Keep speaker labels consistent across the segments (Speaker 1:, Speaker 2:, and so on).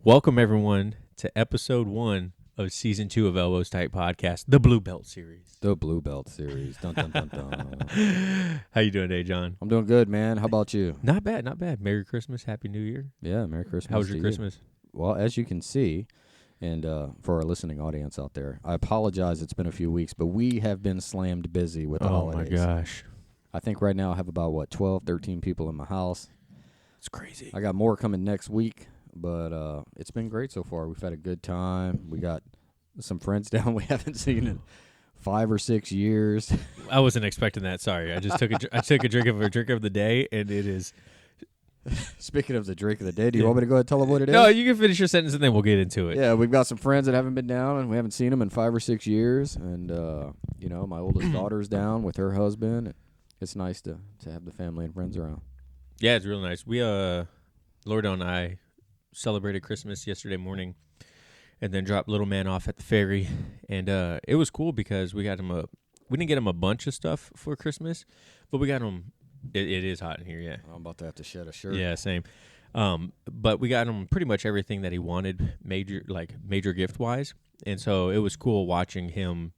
Speaker 1: Welcome, everyone, to episode 1 of season 2 of Elbows Tight Podcast, the Blue Belt series.
Speaker 2: The Blue Belt series. Dun, dun, dun, dun.
Speaker 1: How you doing today, John?
Speaker 2: I'm doing good, man. How about you?
Speaker 1: Not bad, not bad. Merry Christmas, Happy New Year.
Speaker 2: Yeah, Merry Christmas.
Speaker 1: How was your
Speaker 2: to
Speaker 1: Christmas?
Speaker 2: You. Well, as you can see, and for our listening audience out there, I apologize it's been a few weeks, but we have been slammed busy with the holidays.
Speaker 1: Oh, my gosh.
Speaker 2: I think right now I have about, 12, 13 people in my house.
Speaker 1: It's crazy.
Speaker 2: I got more coming next week, but it's been great so far. We've had a good time. We got some friends down we haven't seen in 5 or 6 years.
Speaker 1: I wasn't expecting that. Sorry. I just took a drink of the day, and it is...
Speaker 2: Speaking of the drink of the day, do you want me to go ahead and tell them what it is?
Speaker 1: No, you can finish your sentence, and then we'll get into it.
Speaker 2: Yeah, we've got some friends that haven't been down, and we haven't seen them in 5 or 6 years. And, my oldest daughter's down with her husband. It's nice to have the family and friends around.
Speaker 1: Yeah, it's real nice. We, Lordo and I celebrated Christmas yesterday morning and then dropped little man off at the ferry. And it was cool because we got him we didn't get him a bunch of stuff for Christmas, but we got him, it is hot in here, yeah.
Speaker 2: I'm about to have to shed a shirt.
Speaker 1: Yeah, same. But we got him pretty much everything that he wanted, major gift-wise. And so it was cool watching him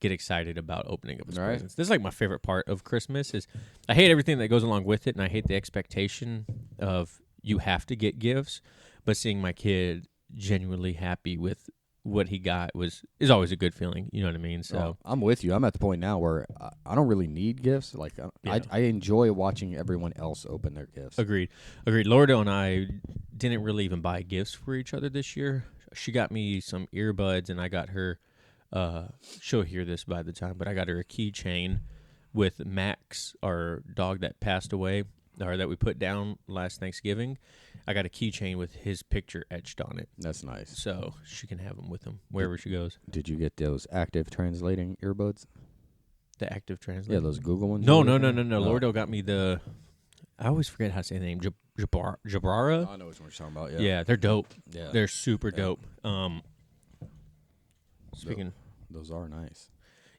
Speaker 1: get excited about opening up his presents. This is like my favorite part of Christmas is I hate everything that goes along with it, and I hate the expectation of you have to get gifts, but seeing my kid genuinely happy with what he got is always a good feeling. You know what I mean? So
Speaker 2: I'm with you. I'm at the point now where I don't really need gifts. Like I enjoy watching everyone else open their gifts.
Speaker 1: Agreed. Lordo and I didn't really even buy gifts for each other this year. She got me some earbuds, and I got her. She'll hear this by the time, but I got her a keychain with Max, our dog that passed away, or that we put down last Thanksgiving. I got a keychain with his picture etched on it.
Speaker 2: That's nice.
Speaker 1: So she can have them with him wherever she goes.
Speaker 2: Did you get those active translating earbuds?
Speaker 1: The active translating?
Speaker 2: Yeah, those Google ones?
Speaker 1: No. Lordo got me I always forget how to say the name. Jabrara?
Speaker 2: I know which one you're talking about, yeah.
Speaker 1: Yeah, they're dope.
Speaker 2: Yeah.
Speaker 1: They're super dope. Speaking...
Speaker 2: Those are nice.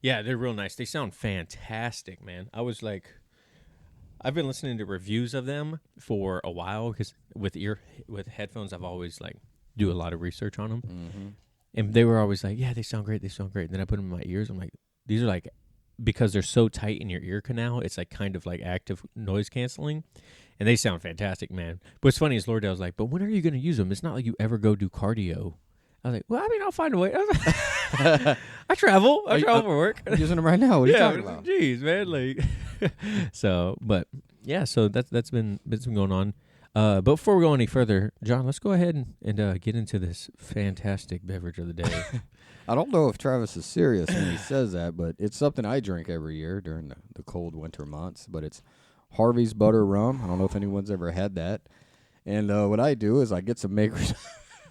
Speaker 1: Yeah, they're real nice. They sound fantastic, man. I was like, I've been listening to reviews of them for a while because with headphones, I've always do a lot of research on them, and they were always like, yeah, they sound great. And then I put them in my ears. I'm like, these are because they're so tight in your ear canal, it's kind of active noise canceling, and they sound fantastic, man. But what's funny is Lord was like, but when are you going to use them? It's not like you ever go do cardio. I was like, well, I mean, I'll find a way. I travel for work.
Speaker 2: I'm using them right now. What are you talking about?
Speaker 1: Jeez, man. So that's been going on. But before we go any further, John, let's go ahead and get into this fantastic beverage of the day.
Speaker 2: I don't know if Travis is serious when he says that, but it's something I drink every year during the cold winter months. But it's Harvey's Butter Rum. I don't know if anyone's ever had that. And what I do is I get some Maker's...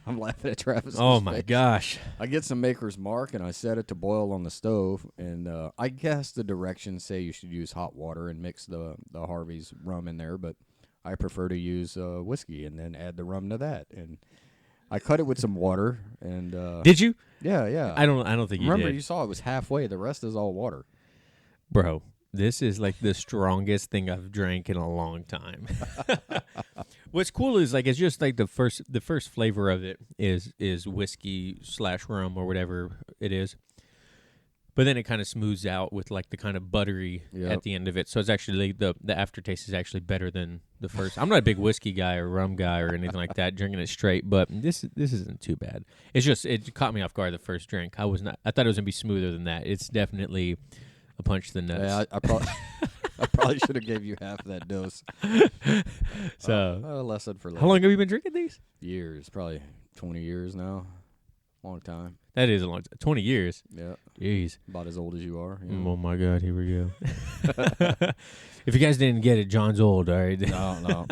Speaker 2: I'm laughing at Travis.
Speaker 1: Oh, my gosh.
Speaker 2: I get some Maker's Mark, and I set it to boil on the stove. And I guess the directions say you should use hot water and mix the Harvey's rum in there, but I prefer to use whiskey and then add the rum to that. And I cut it with some water. And
Speaker 1: did you?
Speaker 2: Yeah.
Speaker 1: I don't think you did.
Speaker 2: Remember, you saw it was halfway. The rest is all water.
Speaker 1: Bro, this is the strongest thing I've drank in a long time. What's cool is it's just the first flavor of it is whiskey / rum or whatever it is, but then it kind of smooths out with the kind of buttery at the end of it. So it's actually the aftertaste is actually better than the first. I'm not a big whiskey guy or rum guy or anything like that, drinking it straight, but this isn't too bad. It's just it caught me off guard the first drink. I thought it was gonna be smoother than that. It's definitely a punch to the nuts.
Speaker 2: Yeah, I probably should have gave you half of that dose.
Speaker 1: So,
Speaker 2: a lesson for life.
Speaker 1: How long have you been drinking these?
Speaker 2: Years, probably 20 years now. Long time.
Speaker 1: That is a long time. 20 years?
Speaker 2: Yeah.
Speaker 1: Jeez.
Speaker 2: About as old as you are.
Speaker 1: Oh, my God. Here we go. If you guys didn't get it, John's old, all right?
Speaker 2: No.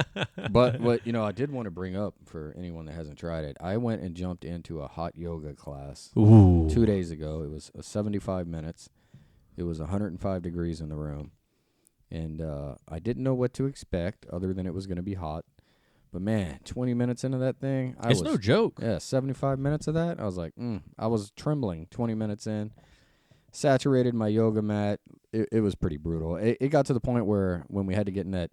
Speaker 2: But what I did want to bring up for anyone that hasn't tried it, I went and jumped into a hot yoga class 2 days ago. It was 75 minutes. It was 105 degrees in the room. And I didn't know what to expect other than it was going to be hot. But, man, 20 minutes into that thing.
Speaker 1: It's no joke.
Speaker 2: Yeah, 75 minutes of that. I was like, I was trembling 20 minutes in. Saturated my yoga mat. It was pretty brutal. It got to the point where when we had to get in that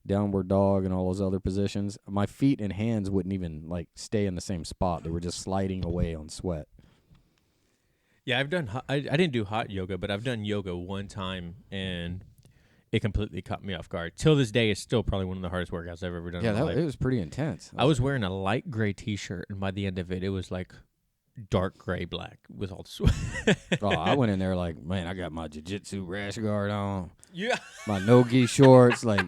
Speaker 2: downward dog and all those other positions, my feet and hands wouldn't even like stay in the same spot. They were just sliding away on sweat.
Speaker 1: Yeah, I've done. I didn't do hot yoga, but I've done yoga one time, and it completely caught me off guard. Till this day, it's still probably one of the hardest workouts I've ever done.
Speaker 2: Yeah, it was pretty intense.
Speaker 1: I was wearing a light gray T-shirt, and by the end of it, it was like dark gray black with all the sweat.
Speaker 2: Oh, I went in there like, man, I got my jiu-jitsu rash guard on.
Speaker 1: Yeah,
Speaker 2: my no-gi shorts, like,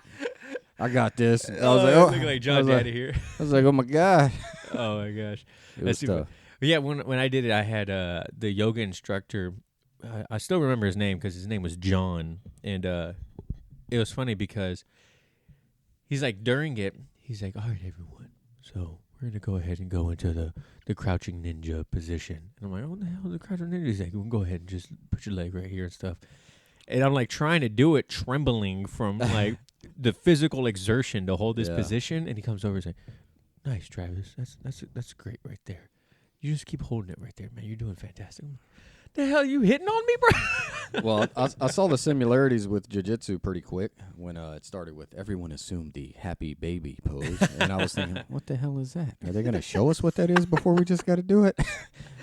Speaker 2: I got this. I was like,
Speaker 1: looking like John Daddy here.
Speaker 2: I was like, oh my god.
Speaker 1: Oh my gosh,
Speaker 2: That's tough.
Speaker 1: But yeah, when I did it, I had the yoga instructor. I still remember his name because his name was John, and it was funny because he's like during it, he's like, all right, everyone, so we're gonna go ahead and go into the crouching ninja position. And I'm like, what the hell is the crouching ninja? He's like, well, go ahead and just put your leg right here and stuff. And I'm like trying to do it, trembling from like the physical exertion to hold this position. And he comes over and says, nice, Travis. That's great right there. You just keep holding it right there, man. You're doing fantastic. The hell you hitting on me, bro?
Speaker 2: Well, I saw the similarities with jiu-jitsu pretty quick when it started with everyone assumed the happy baby pose. And I was thinking, what the hell is that? Are they going to show us what that is before we just got to do it?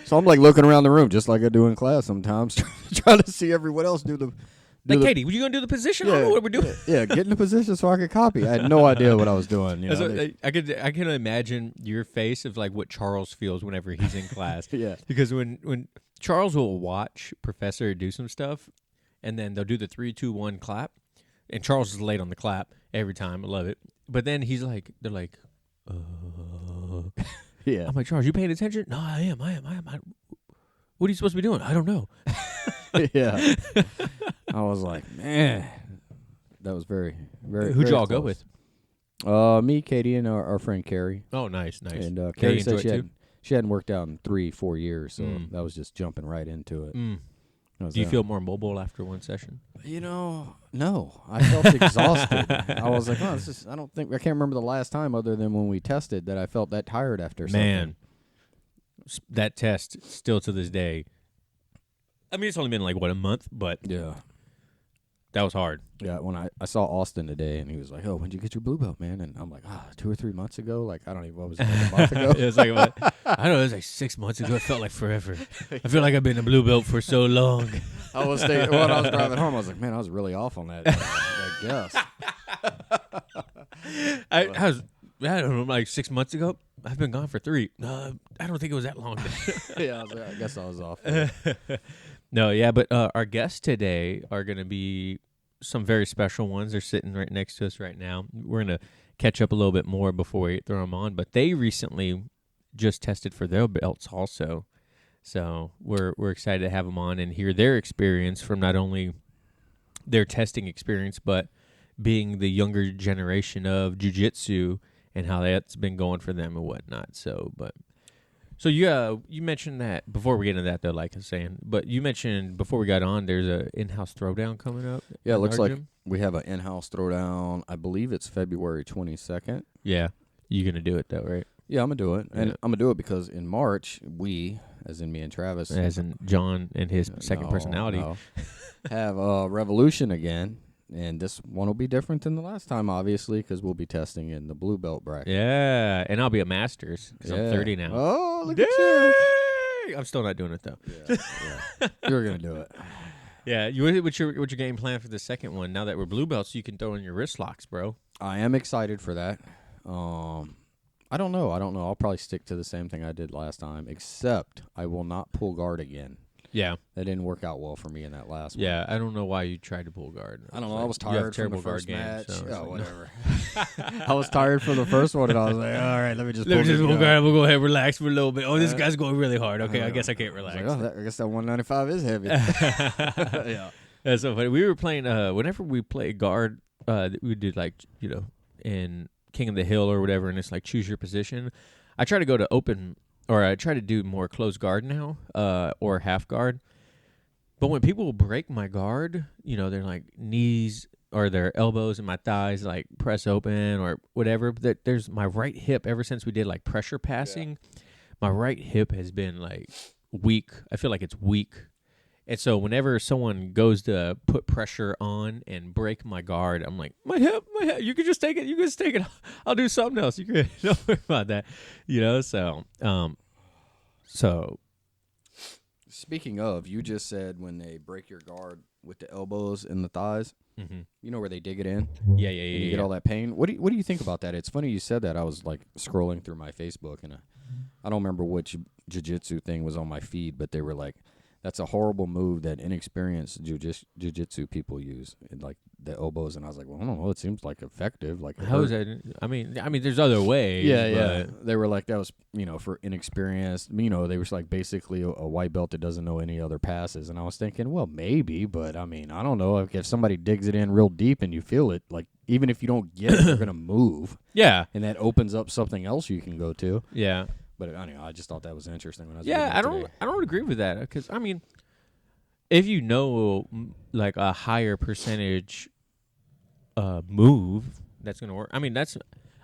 Speaker 2: So I'm like looking around the room just like I do in class sometimes, trying to see everyone else do the...
Speaker 1: Katie, were you going to do the position? I don't know what we're doing.
Speaker 2: Yeah, get in the position so I could copy. I had no idea what I was doing. You know?
Speaker 1: I can imagine your face of like what Charles feels whenever he's in class.
Speaker 2: Yeah.
Speaker 1: Because when Charles will watch Professor do some stuff, and then they'll do the 3, 2, 1 clap, and Charles is late on the clap every time. I love it. But then they're like,
Speaker 2: yeah.
Speaker 1: I'm like, Charles, you paying attention? No, I am. What are you supposed to be doing? I don't know.
Speaker 2: Yeah. I was like, man, that was very, very.
Speaker 1: Who'd
Speaker 2: very
Speaker 1: y'all
Speaker 2: close.
Speaker 1: go with?
Speaker 2: Me, Katie, and our friend Carrie.
Speaker 1: Oh, nice.
Speaker 2: And
Speaker 1: Katie
Speaker 2: Carrie said she hadn't worked out in 3-4 years, so that was just jumping right into it.
Speaker 1: Do you feel more mobile after one session?
Speaker 2: You know, no. I felt exhausted. I was like, oh, I can't remember the last time other than when we tested that I felt that tired after something.
Speaker 1: Man, that test still to this day. I mean, it's only been like, a month, but
Speaker 2: yeah,
Speaker 1: that was hard.
Speaker 2: Yeah, when I saw Austin today, and he was like, oh, when'd you get your blue belt, man? And I'm like, 2 or 3 months ago? Like, I don't even, what was it, like a month ago?
Speaker 1: It was like, I don't know, it was like 6 months ago. It felt like forever. I feel like I've been a blue belt for so long.
Speaker 2: I was thinking, when I was driving home, I was like, man, I was really off on that guess.
Speaker 1: I don't know, like 6 months ago. I've been gone for 3. I don't think it was that long.
Speaker 2: Yeah, I guess I was off.
Speaker 1: No, yeah, but our guests today are going to be some very special ones. They're sitting right next to us right now. We're going to catch up a little bit more before we throw them on, but they recently just tested for their belts also. So we're excited to have them on and hear their experience from not only their testing experience, but being the younger generation of jiu-jitsu and how that's been going for them and whatnot. So you mentioned that before we get into that though, like I was saying, but you mentioned before we got on, there's a in-house throwdown coming up.
Speaker 2: Yeah, it looks like we have an in-house throwdown. I believe it's February 22nd.
Speaker 1: Yeah, you're gonna do it though, right?
Speaker 2: Yeah, I'm gonna do it, and I'm gonna do it because in March we, as in me and Travis,
Speaker 1: as in John and his second personality,
Speaker 2: have a Revolution again. And this one will be different than the last time, obviously, because we'll be testing in the blue belt bracket.
Speaker 1: Yeah, and I'll be a Masters because I'm 30 now.
Speaker 2: Oh, look at you!
Speaker 1: I'm still not doing it though.
Speaker 2: Yeah. You're gonna do it.
Speaker 1: Yeah, what's your game plan for the second one? Now that we're blue belts, you can throw in your wrist locks, bro.
Speaker 2: I am excited for that. I don't know. I'll probably stick to the same thing I did last time, except I will not pull guard again.
Speaker 1: Yeah.
Speaker 2: That didn't work out well for me in that last one.
Speaker 1: Yeah, I don't know why you tried to pull guard.
Speaker 2: I don't know. I was tired from the first
Speaker 1: match.
Speaker 2: So
Speaker 1: like,
Speaker 2: whatever. I was tired for the first one, and I was like, all right, let me just
Speaker 1: pull guard. We'll go ahead and relax for a little bit. Oh, this guy's going really hard. Okay, I guess I can't relax.
Speaker 2: I was like, I guess that 195 is heavy.
Speaker 1: Yeah. That's so funny. We were playing, whenever we play guard, we did like, in King of the Hill or whatever, and it's like choose your position. I try to go to open... Or I try to do more closed guard now, or half guard. But when people break my guard, they're like knees or their elbows and my thighs like press open or whatever. There's my right hip ever since we did like pressure passing. Yeah. My right hip has been like weak. I feel like it's weak. And so whenever someone goes to put pressure on and break my guard, I'm like, my hip. You can just take it. You can just take it. I'll do something else. You can don't worry about that. So.
Speaker 2: Speaking of, you just said when they break your guard with the elbows and the thighs, you know where they dig it in?
Speaker 1: Yeah.
Speaker 2: And you get all that pain. What do you think about that? It's funny you said that. I was like scrolling through my Facebook, and I don't remember which jiu-jitsu thing was on my feed, but they were like, that's a horrible move that inexperienced jiu-jitsu people use, like the elbows. And I was like, well, I don't know. It seems like effective. Like
Speaker 1: how is that? I mean, there's other ways.
Speaker 2: Yeah. They were like, that was, for inexperienced. They were like basically a white belt that doesn't know any other passes. And I was thinking, well, maybe, but I mean, I don't know. If somebody digs it in real deep and you feel it, like even if you don't get it, you're gonna move.
Speaker 1: Yeah,
Speaker 2: and that opens up something else you can go to.
Speaker 1: Yeah.
Speaker 2: But anyway, I just thought that was interesting when I was.
Speaker 1: Yeah, I don't agree with that, because I mean, if you know like a higher percentage move, that's gonna work. I mean,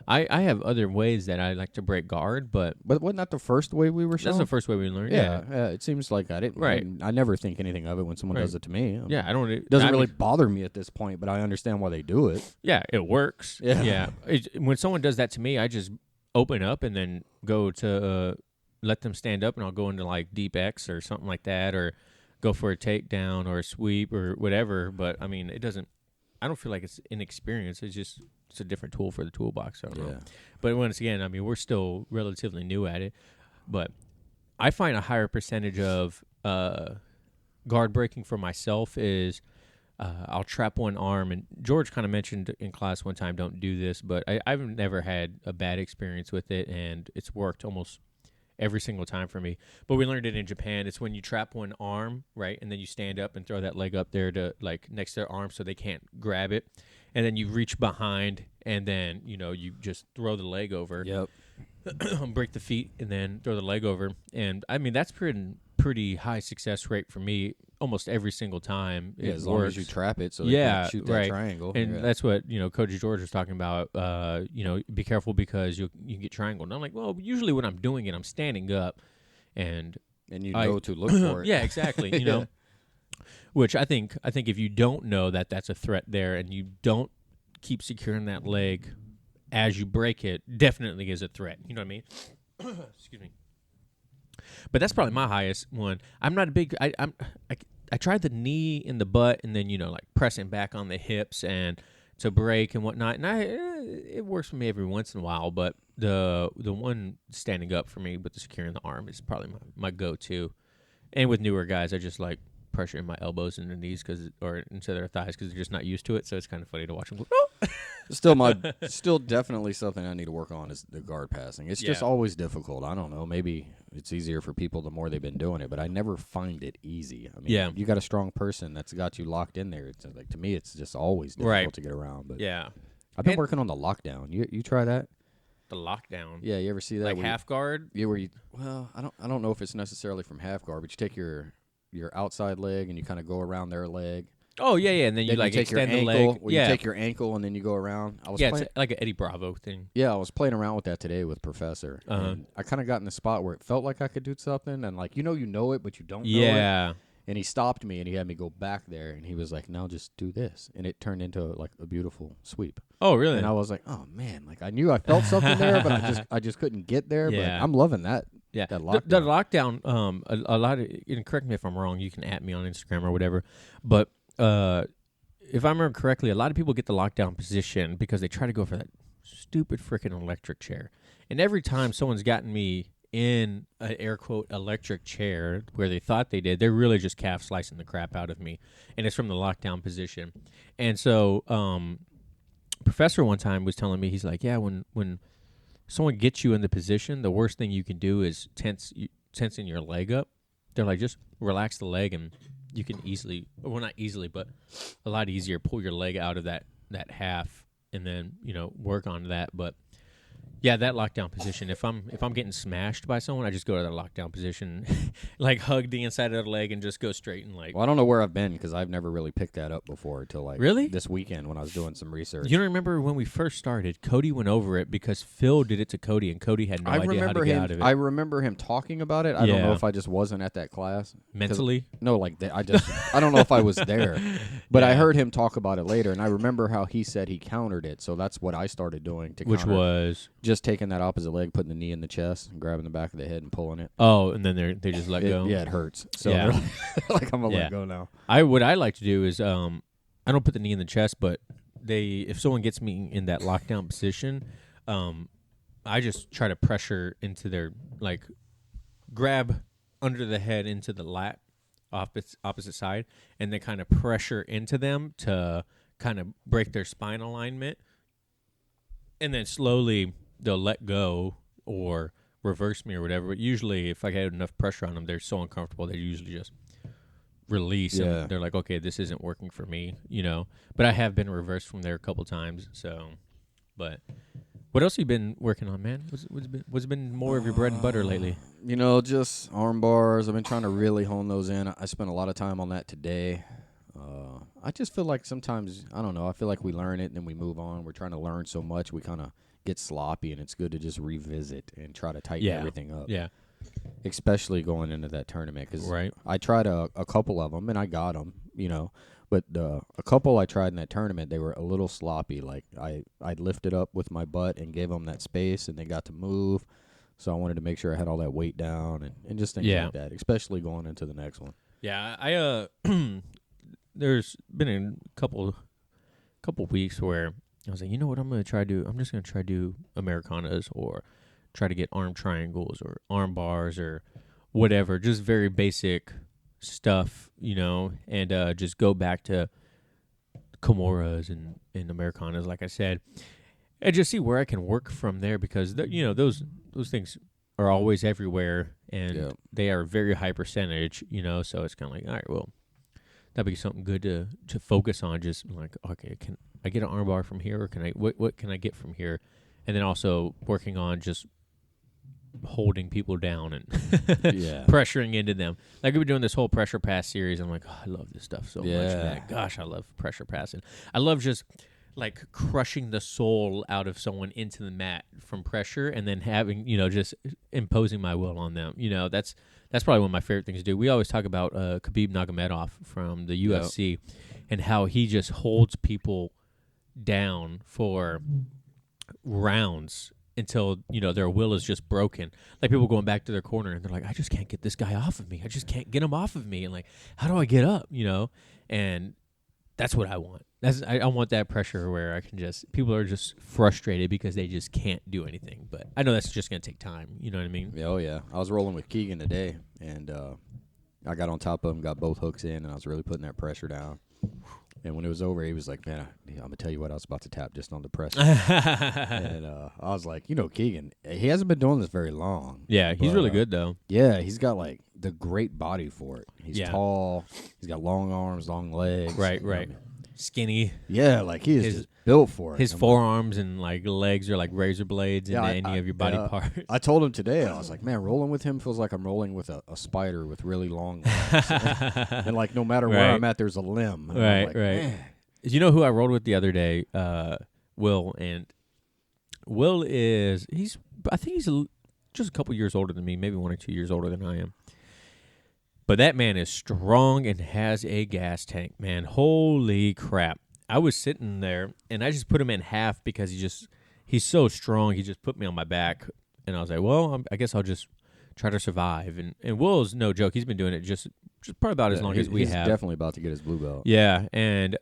Speaker 1: I have other ways that I like to break guard, but
Speaker 2: wasn't that the first way we were shown?
Speaker 1: That's the first way we learned.
Speaker 2: Yeah. It seems like I didn't.
Speaker 1: Right.
Speaker 2: I never think anything of it when someone does it to me.
Speaker 1: Yeah, I don't.
Speaker 2: It doesn't really bother me at this point, but I understand why they do it.
Speaker 1: Yeah, it works.
Speaker 2: Yeah.
Speaker 1: When someone does that to me, I just open up and then go to let them stand up, and I'll go into like deep X or something like that, or go for a takedown or a sweep or whatever. But I mean, I don't feel like it's inexperience. It's a different tool for the toolbox. I don't know. But once again, I mean, we're still relatively new at it. But I find a higher percentage of guard breaking for myself is I'll trap one arm. And George kind of mentioned in class one time, don't do this. But I've never had a bad experience with it, and it's worked almost every single time for me. But we learned it in Japan. It's when you trap one arm, right, and then you stand up and throw that leg up there to like next to their arm so they can't grab it, and then you reach behind, and then you just throw the leg over.
Speaker 2: Yep.
Speaker 1: Break the feet and then throw the leg over, and I mean that's pretty high success rate for me almost every single time.
Speaker 2: Yeah, as long as you trap it so they can shoot that triangle.
Speaker 1: And that's what Coach George was talking about. Be careful because you can get triangled. And I'm like, well, usually when I'm doing it, I'm standing up, and
Speaker 2: you know to look for it.
Speaker 1: Yeah, exactly. Which I think if you don't know that that's a threat there, and you don't keep securing that leg as you break it, definitely is a threat. You know what I mean? Excuse me. But that's probably my highest one. I'm not a big. I tried the knee in the butt, and then like pressing back on the hips and to break and whatnot. And it works for me every once in a while. But the one standing up for me with the securing the arm is probably my go-to. And with newer guys, I just like pressuring my elbows and the knees or into their thighs because they're just not used to it. So it's kind of funny to watch them go, oh!
Speaker 2: Still definitely something I need to work on is the guard passing. It's just always difficult. I don't know. Maybe it's easier for people the more they've been doing it, but I never find it easy. I mean, you got a strong person that's got you locked in there. It's like, to me, it's just always difficult to get around. But I've been working on the lockdown. You try that?
Speaker 1: The lockdown.
Speaker 2: Yeah, you ever see that?
Speaker 1: Like half guard?
Speaker 2: Yeah, I don't know if it's necessarily from half guard, but you take your outside leg and you kind of go around their leg.
Speaker 1: Oh, yeah, and then you like
Speaker 2: take
Speaker 1: extend
Speaker 2: your
Speaker 1: the
Speaker 2: ankle,
Speaker 1: leg.
Speaker 2: You take your ankle and then you go around.
Speaker 1: It's like an Eddie Bravo thing.
Speaker 2: Yeah, I was playing around with that today with Professor. And I kind of got in the spot where it felt like I could do something, and like you know it, but you don't know it.
Speaker 1: Yeah.
Speaker 2: And he stopped me and he had me go back there, and he was like, "Now just do this," and it turned into like a beautiful sweep.
Speaker 1: Oh, really?
Speaker 2: And I was like, "Oh man!" Like I knew I felt something there, but I just couldn't get there.
Speaker 1: Yeah.
Speaker 2: But I'm loving that.
Speaker 1: Yeah,
Speaker 2: that lockdown.
Speaker 1: The lockdown. A lot of, and correct me if I'm wrong. You can @ me on Instagram or whatever. But if I remember correctly, a lot of people get the lockdown position because they try to go for that stupid freaking electric chair. And every time someone's gotten me in an air quote electric chair where they thought they did, they're really just calf slicing the crap out of me. And it's from the lockdown position. And so Professor one time was telling me, he's like, yeah, when someone gets you in the position, the worst thing you can do is tensing your leg up. They're like, just relax the leg and you can easily, well, not easily, but a lot easier, pull your leg out of that half and then, work on that. But Yeah, that lockdown position. If I'm getting smashed by someone, I just go to that lockdown position, like hug the inside of the leg and just go straight and like.
Speaker 2: Well, I don't know where I've been because I've never really picked that up before until like
Speaker 1: Really?
Speaker 2: this weekend when I was doing some research.
Speaker 1: You don't remember when we first started? Cody went over it because Phil did it to Cody, and Cody had no idea how to get out of it.
Speaker 2: I remember him talking about it. I don't know if I just wasn't at that class
Speaker 1: mentally.
Speaker 2: No, like I don't know if I was there, but I heard him talk about it later, and I remember how he said he countered it. So that's what I started doing to
Speaker 1: which
Speaker 2: counter.
Speaker 1: Was
Speaker 2: just taking that opposite leg, putting the knee in the chest, and grabbing the back of the head and pulling it.
Speaker 1: Oh, and then they just let go.
Speaker 2: Yeah, it hurts. So like I'm gonna let go now.
Speaker 1: What I like to do is I don't put the knee in the chest, but if someone gets me in that lockdown position, I just try to pressure into their like grab under the head into the lat opposite side, and then kind of pressure into them to kind of break their spine alignment, and then slowly they'll let go or reverse me or whatever. But usually if I get enough pressure on them, they're so uncomfortable they usually just release and they're like, okay, this isn't working for me, But I have been reversed from there a couple times. So, but what else have you been working on, man? What's been more of your bread and butter lately?
Speaker 2: Just arm bars. I've been trying to really hone those in. I spent a lot of time on that today. I just feel like sometimes, I don't know, I feel like we learn it and then we move on. We're trying to learn so much, we kind of get sloppy, and it's good to just revisit and try to tighten everything up.
Speaker 1: Yeah.
Speaker 2: Especially going into that tournament, because I tried a couple of them, and I got them, But a couple I tried in that tournament, they were a little sloppy. Like, I lifted up with my butt and gave them that space, and they got to move. So I wanted to make sure I had all that weight down and just things like that, especially going into the next one.
Speaker 1: Yeah, I there's been a couple weeks where I was like, you know what, I'm just going to try to do Americanas or try to get arm triangles or arm bars or whatever, just very basic stuff, and just go back to Kimuras and Americanas, like I said, and just see where I can work from there, because those things are always everywhere, and they are very high percentage, so it's kind of like, all right, well, that'd be something good to focus on. Just like, okay, can I get an arm bar from here, or can I what can I get from here? And then also working on just holding people down and pressuring into them. Like, we've been doing this whole pressure pass series. I'm like, I love this stuff so much, man. Gosh, I love pressure passing. I love just like crushing the soul out of someone into the mat from pressure, and then having, just imposing my will on them. That's probably one of my favorite things to do. We always talk about Khabib Nurmagomedov from the UFC and how he just holds people down for rounds until, their will is just broken. Like, people going back to their corner and they're like, I just can't get this guy off of me. I just can't get him off of me. And like, how do I get up, And that's what I want. I want that pressure where I can people are just frustrated because they just can't do anything. But I know that's just going to take time. You know what I mean?
Speaker 2: Oh, yeah. I was rolling with Keegan today, and I got on top of him, got both hooks in, and I was really putting that pressure down. And when it was over, he was like, man, I'm going to tell you what, I was about to tap just on the pressure. And I was like, Keegan, he hasn't been doing this very long.
Speaker 1: Yeah, he's really good, though.
Speaker 2: Yeah, he's got, like, the great body for it. He's tall. He's got long arms, long legs.
Speaker 1: Right. Skinny.
Speaker 2: Yeah, like he is just built for it.
Speaker 1: His forearms and like legs are like razor blades into any of your body parts.
Speaker 2: I told him today, I was like, man, rolling with him feels like I'm rolling with a spider with really long legs. And like, no matter where I'm at, there's a limb. And
Speaker 1: right,
Speaker 2: like,
Speaker 1: right.
Speaker 2: Man.
Speaker 1: You know who I rolled with the other day? Will. And Will I think he's just a couple years older than me, maybe 1 or 2 years older than I am. But that man is strong and has a gas tank, man. Holy crap. I was sitting there, and I just put him in half because he's so strong. He just put me on my back. And I was like, well, I guess I'll just try to survive. And Will's no joke. He's been doing it just probably about as long as we have.
Speaker 2: He's definitely about to get his blue belt.
Speaker 1: Yeah. And,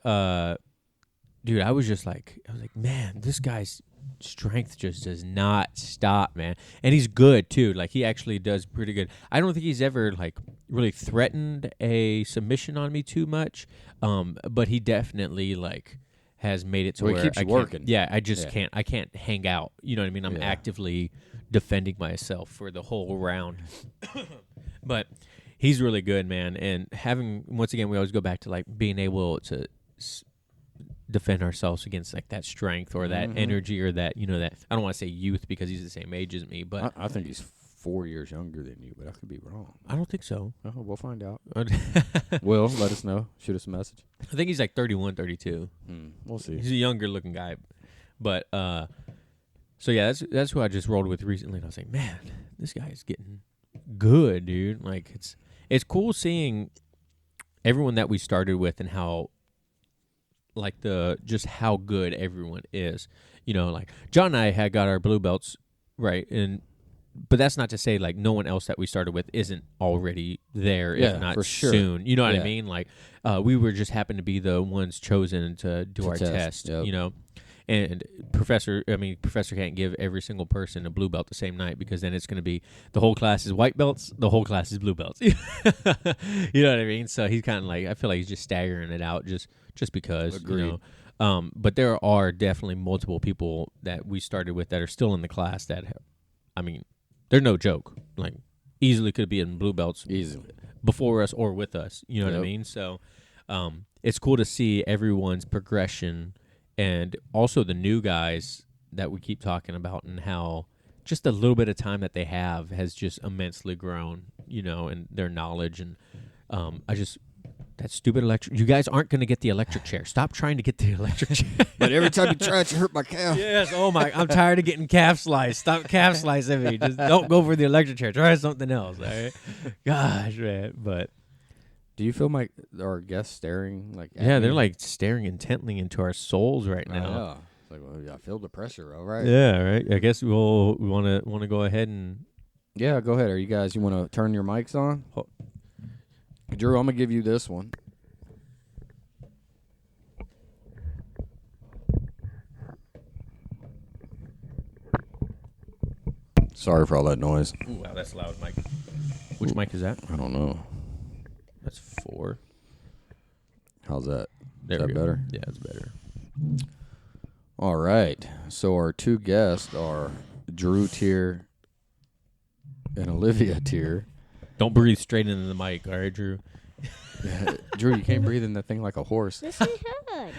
Speaker 1: dude, I was like, man, this guy's strength just does not stop, man. And he's good too. Like, he actually does pretty good. I don't think he's ever like really threatened a submission on me too much. But he definitely like has made it to where
Speaker 2: he keeps you working.
Speaker 1: Yeah, I just can't. I can't hang out. You know what I mean? I'm actively defending myself for the whole round. But he's really good, man. And having, once again, we always go back to like being able to defend ourselves against like that strength or that energy or that, that I don't want to say youth because he's the same age as me, but
Speaker 2: I think he's 4 years younger than you, but I could be wrong.
Speaker 1: I don't think so.
Speaker 2: Oh, we'll find out. Will, let us know. Shoot us a message.
Speaker 1: I think he's like 31, 32.
Speaker 2: We'll see.
Speaker 1: He's a younger looking guy, but so yeah, that's who I just rolled with recently, and I was like, man, this guy is getting good, dude. Like it's cool seeing everyone that we started with and how like just how good everyone is. Like John and I had got our blue belts, right? But that's not to say like no one else that we started with isn't already there, if not
Speaker 2: for sure.
Speaker 1: soon. You know what I mean? Like we were just happened to be the ones chosen to do our test.
Speaker 2: Yep.
Speaker 1: And Professor can't give every single person a blue belt the same night because then it's going to be the whole class is white belts, the whole class is blue belts. You know what I mean? So he's kind of like, I feel like he's just staggering it out just because.
Speaker 2: Agreed.
Speaker 1: But there are definitely multiple people that we started with that are still in the class that, they're no joke. Like easily could be in blue belts
Speaker 2: easily
Speaker 1: before us or with us. You know what I mean? So it's cool to see everyone's progression. And also the new guys that we keep talking about and how just a little bit of time that they have has just immensely grown, and their knowledge. And that stupid electric. You guys aren't going to get the electric chair. Stop trying to get the electric chair.
Speaker 2: But every time you try it, you hurt my calf.
Speaker 1: Yes. Oh, my. I'm tired of getting calf sliced. Stop calf slicing me. Just don't go for the electric chair. Try something else. All right. Gosh, man. But.
Speaker 2: Do you feel like our guests staring like?
Speaker 1: Yeah, they're like staring intently into our souls right now.
Speaker 2: It's like, well, I feel the pressure. All right.
Speaker 1: Yeah, right. I guess we want to go ahead and.
Speaker 2: Yeah, go ahead. You want to turn your mics on? Drew, I'm gonna give you this one. Sorry for all that noise.
Speaker 1: Ooh, wow, that's loud, Mike. Which mic is that?
Speaker 2: I don't know.
Speaker 1: That's 4.
Speaker 2: How's that?
Speaker 1: There
Speaker 2: is that better?
Speaker 1: Yeah, it's better.
Speaker 2: All right. So our 2 guests are Drew Teer and Olivia Teer.
Speaker 1: Don't breathe straight into the mic, all right, Drew?
Speaker 2: Drew, you can't breathe in that thing like a horse.
Speaker 3: Yes, I could.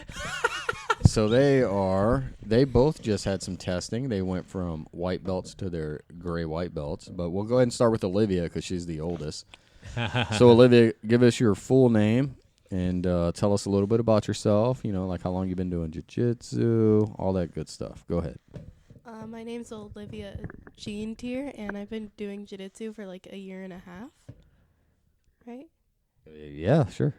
Speaker 2: So they both just had some testing. They went from white belts to their gray white belts. But we'll go ahead and start with Olivia because she's the oldest. So, Olivia, give us your full name and tell us a little bit about yourself, like how long you've been doing jiu-jitsu, all that good stuff. Go ahead.
Speaker 3: My name's Olivia Jean Teer, and I've been doing jiu-jitsu for like a year and a half. Right?
Speaker 2: Yeah, sure.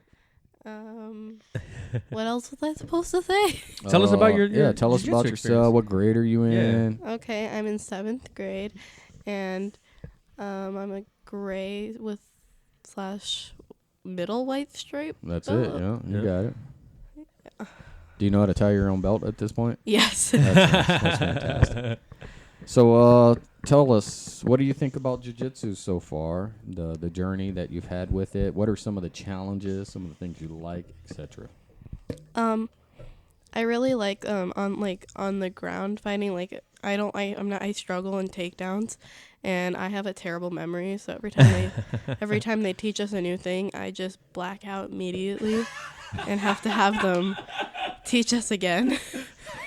Speaker 3: What else was I supposed to say?
Speaker 1: Tell us about your
Speaker 2: tell us about yourself. What grade are you in?
Speaker 3: Okay, I'm in 7th grade, and I'm a gray with / middle white stripe.
Speaker 2: That's it. Yeah, you got it. Do you know how to tie your own belt at this point?
Speaker 3: Yes.
Speaker 2: That's fantastic. So, tell us, what do you think about jiu-jitsu so far? The journey that you've had with it. What are some of the challenges? Some of the things you like, etc.
Speaker 3: I really like on the ground fighting. Like I struggle in takedowns, and I have a terrible memory. So every time they teach us a new thing, I just black out immediately, and have to have them teach us again.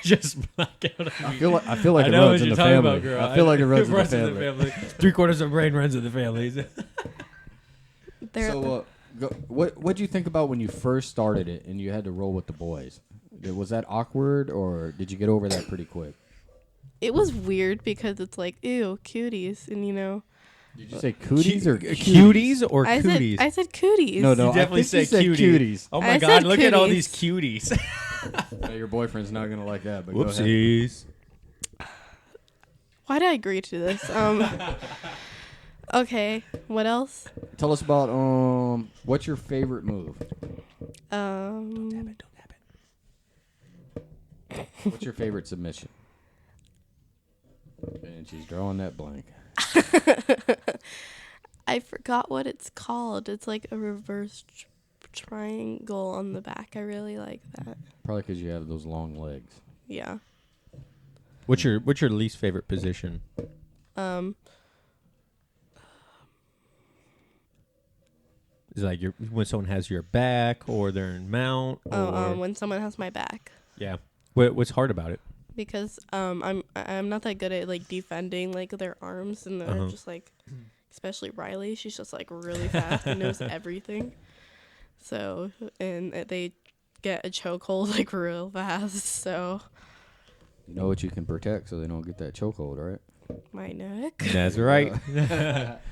Speaker 1: Just black out.
Speaker 2: I feel like it runs in the family. I feel like it runs in the family.
Speaker 1: 3/4 of the brain runs in the families.
Speaker 2: So, what do you think about when you first started it and you had to roll with the boys? Was that awkward, or did you get over that pretty quick?
Speaker 3: It was weird because it's like, ew, cuties, and
Speaker 2: Did you say cooties or
Speaker 1: cuties or cooties?
Speaker 3: I said cooties.
Speaker 2: No,
Speaker 1: you definitely said cuties. Oh my God! Look at all these cuties.
Speaker 2: Your boyfriend's not gonna like that. But
Speaker 1: whoopsies.
Speaker 3: Why did I agree to this? Okay, what else?
Speaker 2: Tell us about what's your favorite move?
Speaker 1: Don't tap it.
Speaker 2: What's your favorite submission? And she's drawing that blank.
Speaker 3: I forgot what it's called. It's like a reverse triangle on the back. I really like that.
Speaker 2: Probably because you have those long legs.
Speaker 3: Yeah.
Speaker 1: What's your least favorite position? Is it like when someone has your back, or they're in mount?
Speaker 3: When someone has my back.
Speaker 1: Yeah. What's hard about it?
Speaker 3: Because I'm not that good at like defending like their arms, and they're just like, especially Riley, she's just like really fast and knows everything. So and they get a chokehold like real fast. So
Speaker 2: You know what you can protect so they don't get that chokehold, right?
Speaker 3: my neck.
Speaker 1: That's right.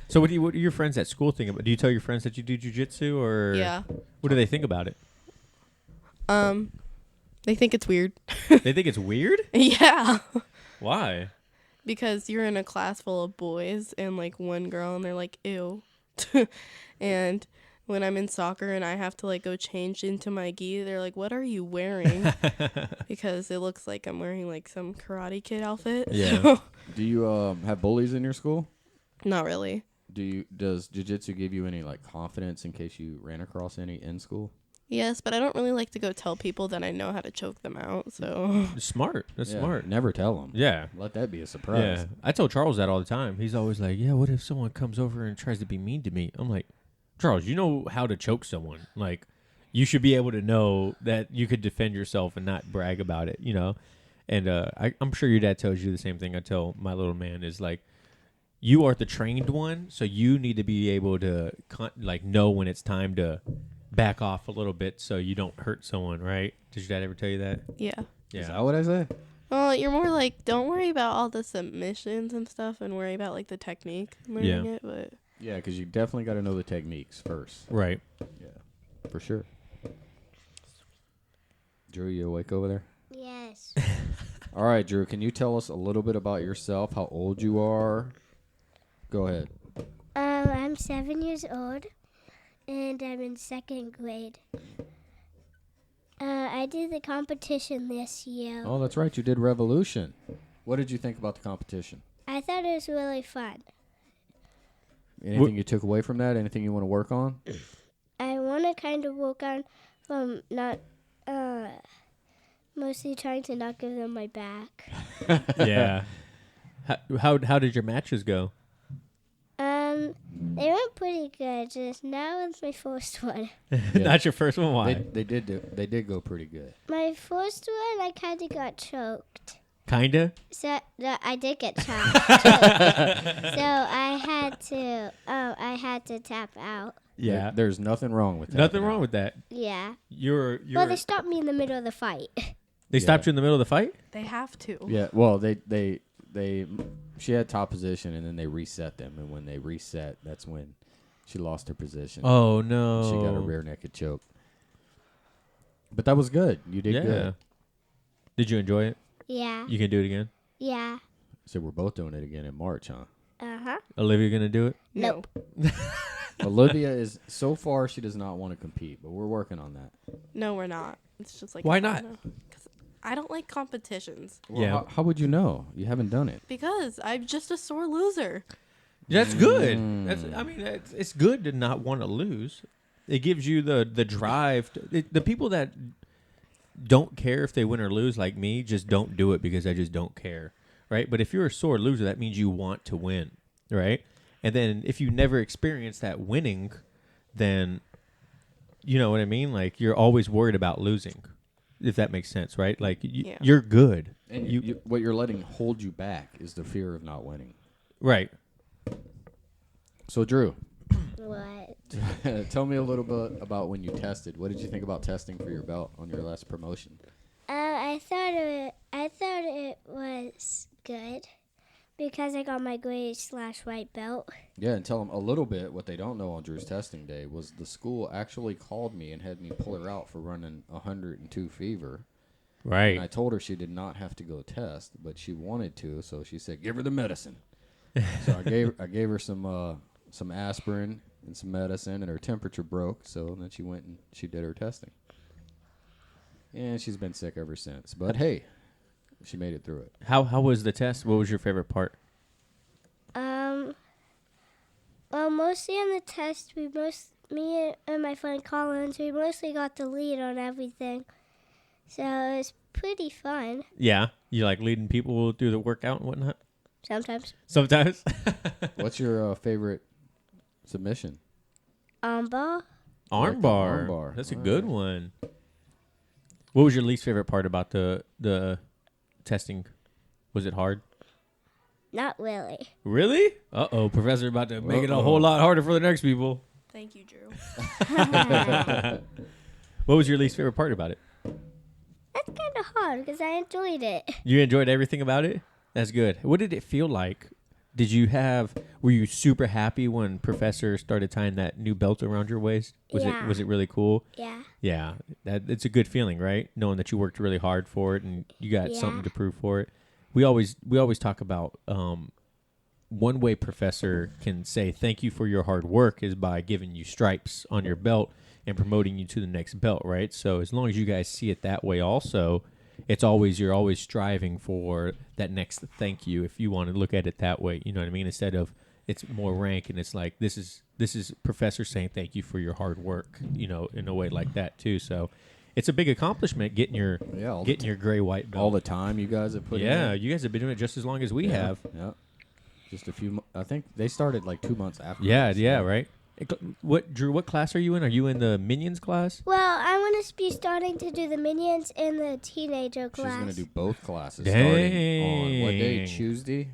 Speaker 1: So what do your friends at school think about? Do you tell your friends that you do jujitsu, or
Speaker 3: Yeah.
Speaker 1: what do they think about it?
Speaker 3: They think it's weird.
Speaker 1: They think it's weird?
Speaker 3: Yeah.
Speaker 1: Why?
Speaker 3: Because you're in a class full of boys and like one girl, and they're like, ew. And when I'm in soccer and I have to like go change into my gi, they're like, what are you wearing? Because it looks like I'm wearing like some Karate Kid outfit.
Speaker 1: Yeah.
Speaker 3: So,
Speaker 2: Do you have bullies in your school?
Speaker 3: not really.
Speaker 2: Does jiu-jitsu give you any like confidence in case you ran across any in school?
Speaker 3: Yes, but I don't really like to go tell people that I know how to choke them out. So
Speaker 1: Smart. That's
Speaker 2: Yeah,
Speaker 1: smart.
Speaker 2: Never tell them.
Speaker 1: Yeah.
Speaker 2: Let that be a surprise.
Speaker 1: Yeah. I tell Charles that all the time. He's always like, yeah, what if someone comes over and tries to be mean to me? I'm like, Charles, you know how to choke someone. Like, you should be able to know that you could defend yourself and not brag about it, you know? And I'm sure your dad tells you the same thing I tell my little man is like, you are the trained one, so you need to be able to know when it's time to back off a little bit so you don't hurt someone, right? Did your dad ever tell you that?
Speaker 3: yeah.
Speaker 2: Is that
Speaker 1: Yeah.
Speaker 2: what I say?
Speaker 3: Well, you're more like, don't worry about all the submissions and stuff, and worry about like the technique, learning it. But
Speaker 2: Yeah, because you definitely got to know the techniques first.
Speaker 1: Right.
Speaker 2: Yeah, for sure. Drew, you awake over there?
Speaker 4: Yes.
Speaker 2: All right, Drew, can you tell us a little bit about yourself, how old you are? Go ahead.
Speaker 4: I'm 7 years old, and I'm in 2nd grade. I did the competition this year.
Speaker 2: Oh, that's right. You did Revolution. What did you think about the competition?
Speaker 4: I thought it was really fun.
Speaker 2: Anything you took away from that? Anything you want to work on?
Speaker 4: I want to kind of work on from not, mostly trying to not give them my back.
Speaker 1: Yeah. How did your matches go?
Speaker 4: They went pretty good. Just now it's my first one.
Speaker 1: Not your first one. Why?
Speaker 2: They did go pretty good.
Speaker 4: My first one, I kind of got choked.
Speaker 1: Kinda.
Speaker 4: So no, I did get choked. So I had to tap out.
Speaker 1: Yeah.
Speaker 2: There's nothing wrong with that.
Speaker 1: Nothing wrong with that.
Speaker 4: Yeah.
Speaker 1: You're.
Speaker 4: Well, they stopped me in the middle of the fight.
Speaker 1: They stopped you in the middle of the fight.
Speaker 3: they have to.
Speaker 2: Yeah, well, she had top position, and then they reset them. And when they reset, that's when she lost her position.
Speaker 1: Oh no.
Speaker 2: She got a rear naked choke. But that was good. You did good.
Speaker 1: Did you enjoy it?
Speaker 4: Yeah.
Speaker 1: You can do it again.
Speaker 4: Yeah.
Speaker 2: So we're both doing it again in March, huh?
Speaker 4: Uh-huh.
Speaker 1: Olivia gonna do it?
Speaker 3: Nope.
Speaker 2: Olivia is, so far, she does not want to compete, but we're working on that.
Speaker 3: No, we're not. It's just like,
Speaker 1: Why not?
Speaker 3: Because I don't like competitions.
Speaker 2: Well,
Speaker 1: Yeah.
Speaker 2: How would you know? You haven't done it.
Speaker 3: Because I'm just a sore loser.
Speaker 1: That's good. It's good to not want to lose. It gives you the drive. The people that don't care if they win or lose, like me, just don't do it because I just don't care, right? But if you're a sore loser, that means you want to win, right? And then if you never experience that winning, then you know what I mean? Like you're always worried about losing, if that makes sense, right? Like you're good.
Speaker 2: And what you're letting hold you back is the fear of not winning.
Speaker 1: Right.
Speaker 2: So, Drew,
Speaker 4: What?
Speaker 2: tell me a little bit about when you tested. What did you think about testing for your belt on your last promotion?
Speaker 4: I thought it was good because I got my gray/white belt.
Speaker 2: Yeah, and tell them a little bit. What they don't know on Drew's testing day was the school actually called me and had me pull her out for running 102 fever.
Speaker 1: Right.
Speaker 2: And I told her she did not have to go test, but she wanted to, so she said, "Give her the medicine." So I gave her some aspirin and some medicine, and her temperature broke. So then she went and she did her testing, and she's been sick ever since. But hey, she made it through it.
Speaker 1: How was the test? What was your favorite part?
Speaker 4: Well, mostly on the test, me and my friend Collins, we mostly got the lead on everything. So it was pretty fun.
Speaker 1: Yeah, you like leading people through the workout and whatnot.
Speaker 4: Sometimes.
Speaker 1: Sometimes.
Speaker 2: What's your favorite submission?
Speaker 4: Ball.
Speaker 1: Armbar.
Speaker 2: Armbar.
Speaker 1: That's a
Speaker 2: All
Speaker 1: good
Speaker 2: right.
Speaker 1: one. What was your least favorite part about the testing? Was it hard?
Speaker 4: Not really.
Speaker 1: Really? Uh-oh, professor about to make it a whole lot harder for the next people.
Speaker 3: Thank you, Drew.
Speaker 1: What was your least favorite part about it?
Speaker 4: That's kind of hard because I enjoyed it.
Speaker 1: You enjoyed everything about it? That's good. What did it feel like? Were you super happy when Professor started tying that new belt around your waist? Was it really cool?
Speaker 4: Yeah.
Speaker 1: Yeah. It's a good feeling, right? Knowing that you worked really hard for it and you got something to prove for it. We always talk about one way Professor can say thank you for your hard work is by giving you stripes on your belt and promoting you to the next belt, right? So as long as you guys see it that way also, you're always striving for that next thank you if you want to look at it that way, you know what I mean? Instead of it's more rank and it's like this is Professor saying thank you for your hard work, you know, in a way like that too. So it's a big accomplishment getting your gray white belt.
Speaker 2: All the time you guys have put in.
Speaker 1: Yeah, you guys have been doing it just as long as we have.
Speaker 2: Yeah. Just a few I think they started like 2 months after.
Speaker 1: Yeah, right. Drew, what class are you in? Are you in the Minions class?
Speaker 4: Well, I want to be starting to do the Minions in the teenager class.
Speaker 2: She's going to do both classes
Speaker 1: Dang.
Speaker 2: starting on what day? Tuesday?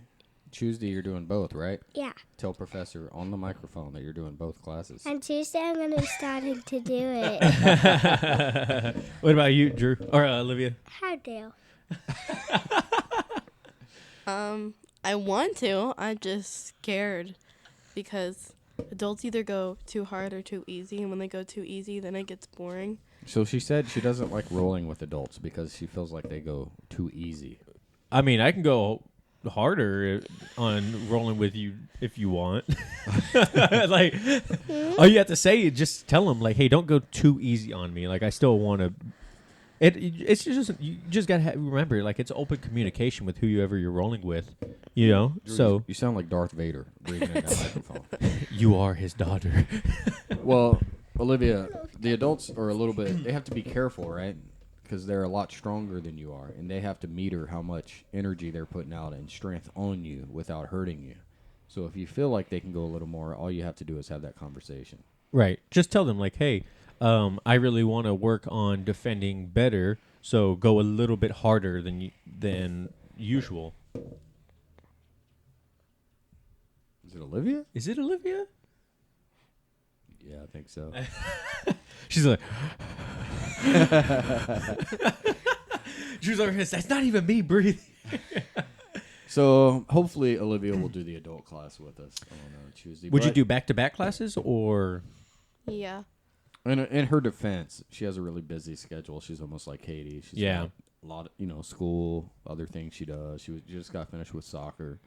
Speaker 2: Tuesday you're doing both, right?
Speaker 4: Yeah.
Speaker 2: Tell Professor on the microphone that you're doing both classes.
Speaker 4: And Tuesday I'm going to be starting to do it.
Speaker 1: What about you, Drew? Or Olivia?
Speaker 4: How do?
Speaker 3: I want to. I'm just scared because adults either go too hard or too easy, and when they go too easy, then it gets boring.
Speaker 2: So she said she doesn't like rolling with adults because she feels like they go too easy.
Speaker 1: I mean, I can go harder on rolling with you if you want. Like, all you have to say is just tell them, like, hey, don't go too easy on me. Like, I still want to. It's just you just gotta remember, like, it's open communication with whoever you're rolling with, you know. So
Speaker 2: you sound like Darth Vader breathing in that microphone.
Speaker 1: You are his daughter.
Speaker 2: Well, Olivia, the adults are a little bit. They have to be careful, right? Because they're a lot stronger than you are, and they have to meter how much energy they're putting out and strength on you without hurting you. So if you feel like they can go a little more, all you have to do is have that conversation.
Speaker 1: Right. Just tell them, like, hey, I really want to work on defending better, so go a little bit harder than usual.
Speaker 2: Is it Olivia?
Speaker 1: Is it Olivia?
Speaker 2: Yeah, I think so.
Speaker 1: She's like, she's over here. That's not even me breathing.
Speaker 2: So hopefully Olivia will do the adult class with us on Tuesday.
Speaker 1: Would you do back-to-back classes or?
Speaker 3: Yeah.
Speaker 2: In her defense, she has a really busy schedule. She's almost like Katie. She's got a lot of, school, other things she does. She just got finished with soccer.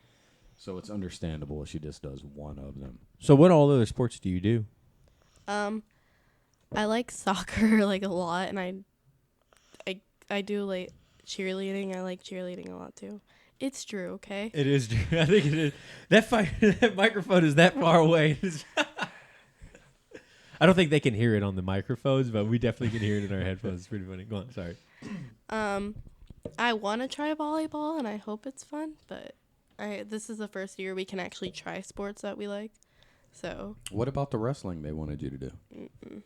Speaker 2: So it's understandable if she just does one of them.
Speaker 1: So what all other sports do you do?
Speaker 3: I like soccer like a lot, and I do like cheerleading. I like cheerleading a lot too. It's Drew, okay?
Speaker 1: It is Drew. I think it is. That microphone is that far away. I don't think they can hear it on the microphones, but we definitely can hear it in our headphones. It's pretty funny. Go on, sorry.
Speaker 3: I want to try volleyball, and I hope it's fun, but this is the first year we can actually try sports that we like. So.
Speaker 2: What about the wrestling they wanted you to do?
Speaker 3: Mm-mm.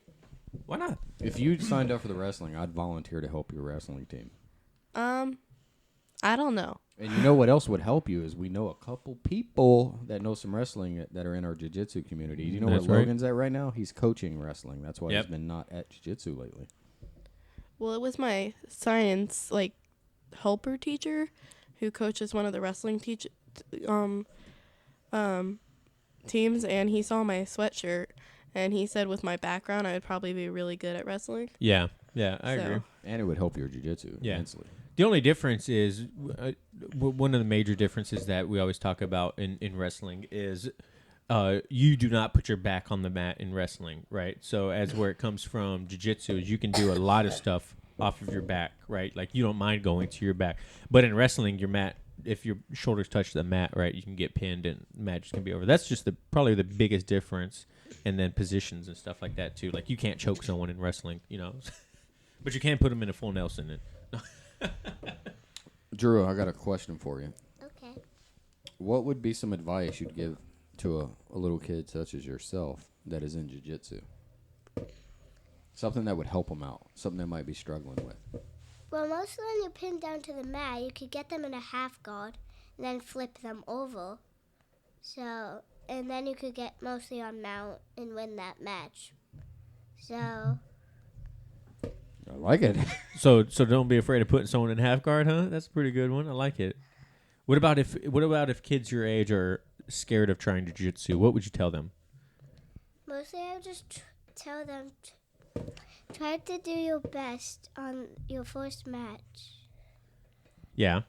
Speaker 1: Why not?
Speaker 2: If you signed up for the wrestling, I'd volunteer to help your wrestling team.
Speaker 3: I don't know.
Speaker 2: And you know what else would help you is we know a couple people that know some wrestling that are in our jiu-jitsu community. You know where Logan's at right now? He's coaching wrestling. That's why he's been not at jiu-jitsu lately.
Speaker 3: Well, it was my science helper teacher who coaches one of the wrestling teams, and he saw my sweatshirt, and he said with my background I would probably be really good at wrestling.
Speaker 1: Yeah, I agree.
Speaker 2: And it would help your jiu-jitsu immensely.
Speaker 1: The only difference is, one of the major differences that we always talk about in wrestling is you do not put your back on the mat in wrestling, right? So as where it comes from jiu-jitsu is you can do a lot of stuff off of your back, right? Like you don't mind going to your back. But in wrestling, your mat, if your shoulders touch the mat, right, you can get pinned and the match can be over. That's just probably the biggest difference. And then positions and stuff like that too. Like you can't choke someone in wrestling, but you can put them in a full Nelson.
Speaker 2: Drew, I got a question for you.
Speaker 4: Okay.
Speaker 2: What would be some advice you'd give to a little kid such as yourself that is in jiu-jitsu? Something that would help them out. Something they might be struggling with.
Speaker 4: Well, mostly when you pin down to the mat, you could get them in a half guard and then flip them over. So, and then you could get mostly on mount and win that match. So,
Speaker 2: I like it.
Speaker 1: So don't be afraid of putting someone in half guard, huh? That's a pretty good one. I like it. What about if kids your age are scared of trying jiu-jitsu? What would you tell them?
Speaker 4: mostly I would just tell them try to do your best on your first match.
Speaker 1: Yeah.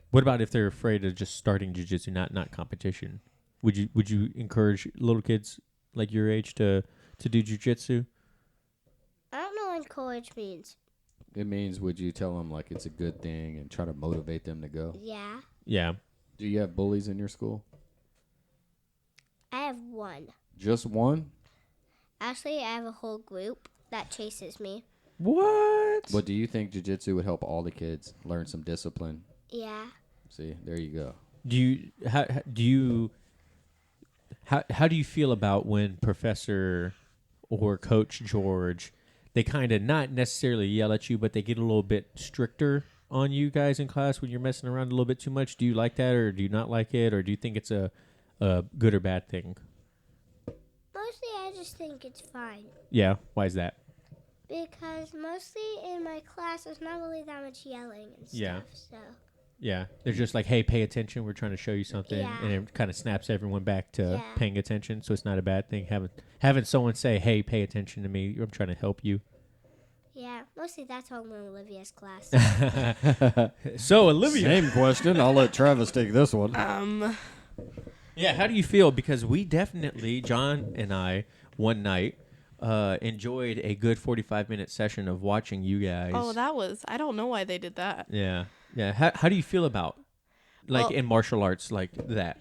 Speaker 1: What about if they're afraid of just starting jiu-jitsu, not competition? Would you encourage little kids like your age to do jiu-jitsu?
Speaker 4: I don't know what encourage means.
Speaker 2: It means, would you tell them like it's a good thing and try to motivate them to go?
Speaker 4: Yeah.
Speaker 1: Yeah.
Speaker 2: Do you have bullies in your school?
Speaker 4: I have one.
Speaker 2: Just one?
Speaker 4: Actually, I have a whole group that chases me.
Speaker 1: What?
Speaker 2: But do you think jiu-jitsu would help all the kids learn some discipline?
Speaker 4: Yeah.
Speaker 2: See, there you go.
Speaker 1: How do you feel about when Professor or Coach George, they kind of not necessarily yell at you, but they get a little bit stricter on you guys in class when you're messing around a little bit too much? Do you like that, or do you not like it, or do you think it's a good or bad thing?
Speaker 4: Mostly I just think it's fine.
Speaker 1: Yeah. Why is that?
Speaker 4: Because mostly in my class, there's not really that much yelling and stuff.
Speaker 1: Yeah.
Speaker 4: So.
Speaker 1: Yeah. They're just like, hey, pay attention. We're trying to show you something.
Speaker 4: Yeah.
Speaker 1: And it kind of snaps everyone back to
Speaker 4: Yeah.
Speaker 1: paying attention. So it's not a bad thing. Having someone say, hey, pay attention to me. I'm trying to help you.
Speaker 4: Yeah, mostly that's all in Olivia's class.
Speaker 1: So, Olivia.
Speaker 2: Same question. I'll let Travis take this one.
Speaker 1: Yeah, how do you feel? Because we definitely, Jon and I, one night, enjoyed a good 45-minute session of watching you guys.
Speaker 3: Oh, I don't know why they did that.
Speaker 1: Yeah. Yeah. How do you feel about, like, in martial arts, like that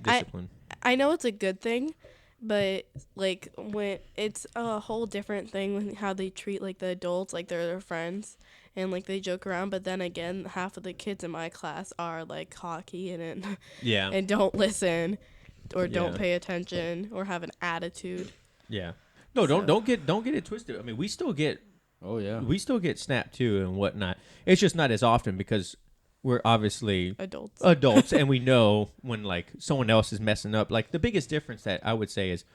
Speaker 1: discipline?
Speaker 3: I know it's a good thing, but, like, when it's a whole different thing when how they treat, like, the adults, like, they're their friends, and, like, they joke around, but then again, half of the kids in my class are, like, cocky and
Speaker 1: Yeah.
Speaker 3: and don't listen or don't
Speaker 1: Yeah.
Speaker 3: pay attention or have an attitude.
Speaker 1: Yeah. No, don't get it twisted. I mean, we still get snapped too and whatnot. It's just not as often because we're obviously adults and we know when like someone else is messing up. Like the biggest difference that I would say is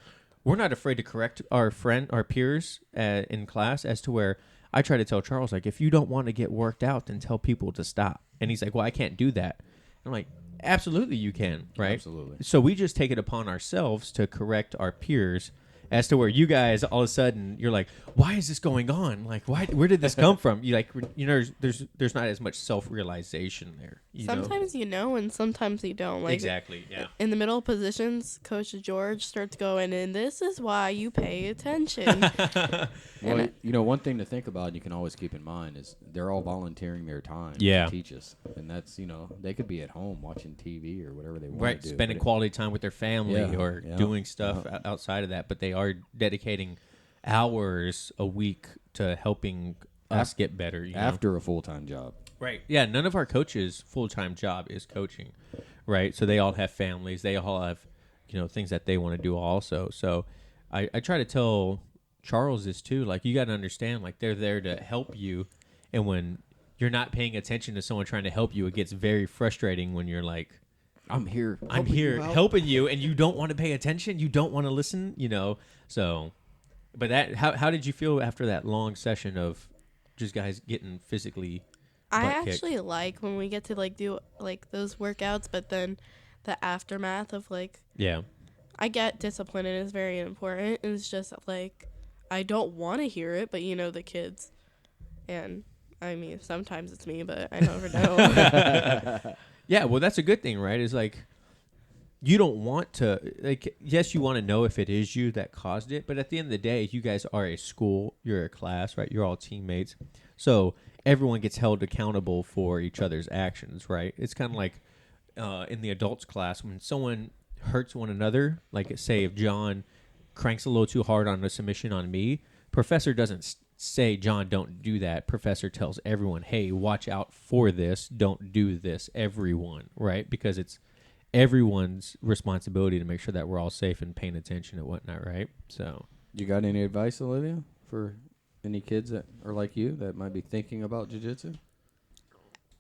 Speaker 1: we're not afraid to correct our peers in class, as to where I try to tell Charles, like, if you don't want to get worked out, then tell people to stop. And he's like, well, I can't do that. I'm like, absolutely you can, right?
Speaker 2: Absolutely.
Speaker 1: So we just take it upon ourselves to correct our peers, as to where you guys all of a sudden you're like, why is this going on? Like, where did this come from? You like, there's not as much self-realization there.
Speaker 3: Sometimes you know, and sometimes you don't. Like,
Speaker 1: exactly, yeah.
Speaker 3: In the middle positions, Coach George starts going, and this is why you pay attention.
Speaker 2: Well, one thing to think about, and you can always keep in mind, is they're all volunteering their time
Speaker 1: Yeah.
Speaker 2: to teach us. And that's, they could be at home watching TV or whatever they want
Speaker 1: Right,
Speaker 2: to do.
Speaker 1: spending quality time with their family or
Speaker 2: Yeah.
Speaker 1: doing stuff outside of that. But they are dedicating hours a week to helping us get better.
Speaker 2: After a full-time job.
Speaker 1: Right. Yeah, none of our coaches' full-time job is coaching, right? So they all have families. They all have, things that they want to do also. So I try to tell Charles this too. Like, you got to understand, like, they're there to help you. And when you're not paying attention to someone trying to help you, it gets very frustrating when you're like,
Speaker 2: I'm here
Speaker 1: helping you, and you don't want to pay attention. You don't want to listen, So, but how did you feel after that long session of just guys getting physically
Speaker 3: I
Speaker 1: butt kicked?
Speaker 3: actually like when we get to like do like those workouts, but then the aftermath of like, I get discipline and it's very important. And it's just like I don't want to hear it, but the kids, and I mean sometimes it's me, but I never know.
Speaker 1: Yeah, well, that's a good thing, right? Is like you don't want to, like, yes, you want to know if it is you that caused it, but at the end of the day, you guys are a school, you're a class, right? You're all teammates, so everyone gets held accountable for each other's actions, right? It's kind of like in the adults class when someone hurts one another, like say if Jon cranks a little too hard on a submission on me, Professor doesn't say, Jon, don't do that. Professor tells everyone, hey, watch out for this. Don't do this, everyone, right? Because it's everyone's responsibility to make sure that we're all safe and paying attention and whatnot, right? So,
Speaker 2: You got any advice, Olivia, for any kids that are like you that might be thinking about jiu-jitsu?